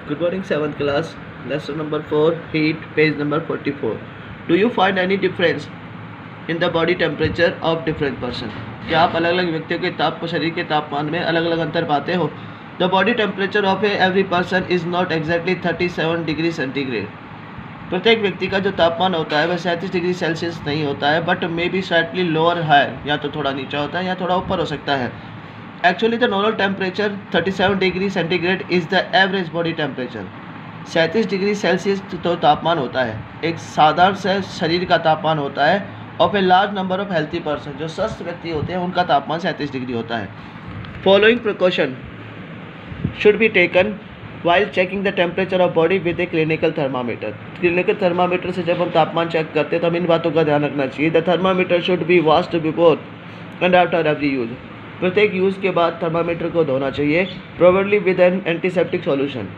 Good morning, 7th class. Lesson number 4, heat, page number 44. Do you find any difference in the body temperature of different person? क्या आप अलग अलग व्यक्तियों के शरीर के तापमान में अलग अलग अंतर पाते हो? The body temperature of every person is not exactly 37 degree centigrade. प्रत्येक व्यक्ति का जो तापमान होता है वह 37 डिग्री सेल्सियस नहीं होता है, but may be slightly lower higher, या तो थोड़ा नीचा होता है या थोड़ा ऊपर हो सकता है. Actually the normal temperature 37 degree centigrade is the average body temperature. 37 degree Celsius तो तापमान होता है, एक साधारण से शरीर का तापमान होता है. Of a large number of healthy person, जो स्वस्थ व्यक्ति होते हैं उनका तापमान 37 डिग्री होता है. Following precaution should be taken while checking the temperature of body with a clinical thermometer. Clinical thermometer से जब हम तापमान चेक करते हैं तो हम इन बातों का ध्यान रखना चाहिए. The thermometer should be washed before and after every use. प्रत्येक यूज़ के बाद थर्मामीटर को धोना चाहिए, probably with N antiseptic solution,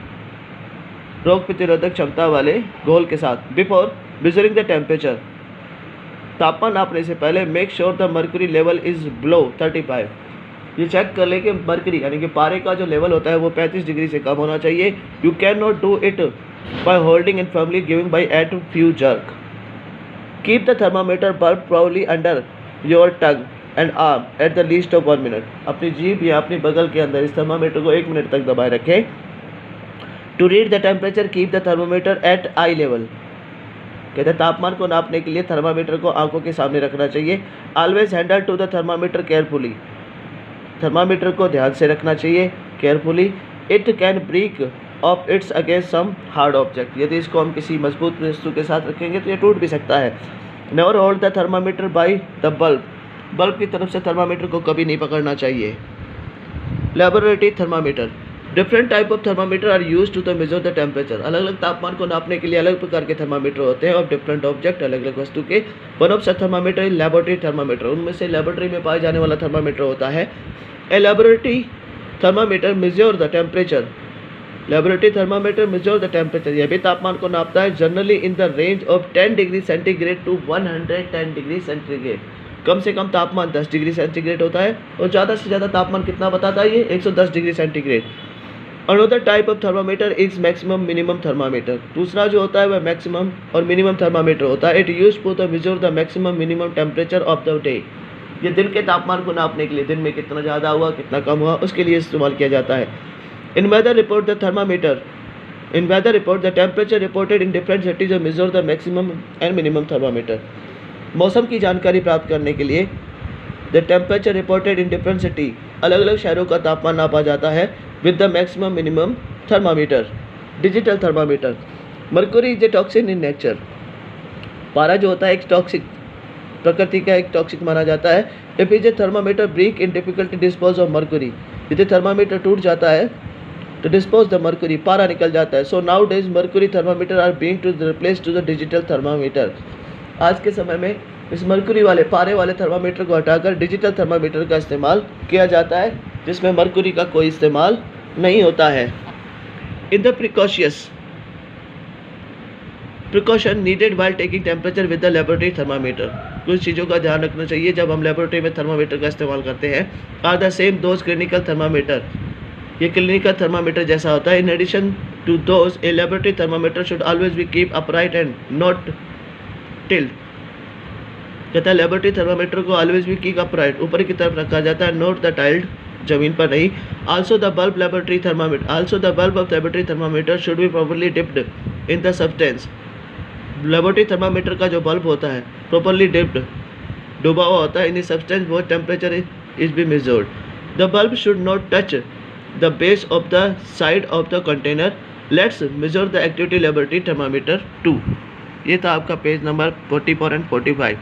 रोग प्रतिरोधक क्षमता वाले घोल के साथ. बिफोर मेजरिंग द टेम्परेचर, तापमान नापने से पहले make sure the mercury level is below 35. ये चेक कर ले कि मर्क्यूरी यानी कि पारे का जो लेवल होता है वो 35 डिग्री से कम होना चाहिए. You can not do it by holding and firmly giving by eight few jerk. Keep the thermometer bulb probably under your tongue and arm at the least of 1 minute. अपनी जीभ या अपनी बगल के अंदर इस थर्मामीटर को 1 मिनट तक दबाए रखें. To read the temperature keep the thermometer at eye level. कहते हैं तापमान को नापने के लिए थर्मामीटर को आंखों के सामने रखना चाहिए. Always handle to the thermometer carefully. Thermometer को ध्यान से रखना चाहिए, carefully. It can break off its against some hard object. यदि इसको हम किसी मजबूत वस्तु के साथ रखेंगे तो ये टूट भी सकता है. Never hold the thermometer by the bulb. Bulb की तरफ से थर्मामीटर को कभी नहीं पकड़ना चाहिए. Laboratory thermometer. Different type of thermometer are use to the measure the temperature. अलग अलग तापमान को नापने के लिए अलग प्रकार के थर्मामीटर होते हैं और डिफरेंट ऑब्जेक्ट, अलग अलग वस्तु के. One of such thermometer is laboratory thermometer. उनमें से लेबोरेटरी में पाए जाने वाला थर्मामीटर होता है. A laboratory thermometer measure the temperature. Laboratory thermometer measure the temperature. यह भी तापमान को नापता है, generally in the range of 10 degree centigrade to 110 degree centigrade. कम से कम तापमान 10 डिग्री सेंटीग्रेड होता है और ज़्यादा से ज़्यादा तापमान कितना बताता है ये 110 degree centigrade. Another type of thermometer is maximum minimum thermometer. दूसरा जो होता है वह मैक्सिमम और मिनिमम थर्मामीटर होता है. It use for the measure the maximum minimum temperature of the day. ये दिन के तापमान को नापने के लिए, दिन में कितना ज़्यादा हुआ कितना कम हुआ उसके लिए इस्तेमाल किया जाता है. In weather report the thermometer. In weather report the temperature reported in different cities और measure the maximum and minimum thermometer. मौसम की जानकारी प्राप्त करने के लिए the temperature reported in different city, अलग अलग शहरों का तापमान नापा जाता है with the maximum minimum thermometer. Digital thermometer. Mercury is a toxin in nature. पारा जो होता है एक टॉक्सिक, प्रकृति का एक टॉक्सिक माना जाता है. If is a thermometer break in difficulty dispose of mercury. यदि थर्मामीटर टूट जाता है तो डिस्पोज द मर्क्यूरी, पारा निकल जाता है. So nowadays mercury thermometer are being to replace to the digital thermometer. आज के समय में इस मर्क्यूरी वाले पारे वाले थर्मामीटर को हटाकर डिजिटल थर्मामीटर का इस्तेमाल किया जाता है, जिसमें मर्क्यूरी का कोई इस्तेमाल नहीं होता है. In the precaution needed while taking temperature with the laboratory thermometer. कुछ चीज़ों का ध्यान रखना चाहिए जब हम लेबोरेटरी में थर्मामीटर का इस्तेमाल करते हैं. Are the same those clinical thermometer. ये क्लिनिकल थर्मामीटर जैसा होता है. In addition to those a laboratory thermometer should always be keep upright and not tilt. कहता है लेबोरेटरी थर्मामीटर को ऑलवेज भी कीप अपराइट, ऊपर की तरफ रखा जाता है, नोट द टाइल्ड, जमीन पर नहीं. Also the bulb laboratory thermometer. Also the bulb of laboratory thermometer should be properly dipped in the substance. Laboratory thermometer का जो बल्ब होता है प्रॉपरली डिप्ड, डूबा हुआ होता है इन सब्सटेंस वो temperature is be measured. The bulb should not touch the base of the side of the container. Let's measure the activity laboratory thermometer 2. ये था आपका पेज नंबर 44 एंड 45.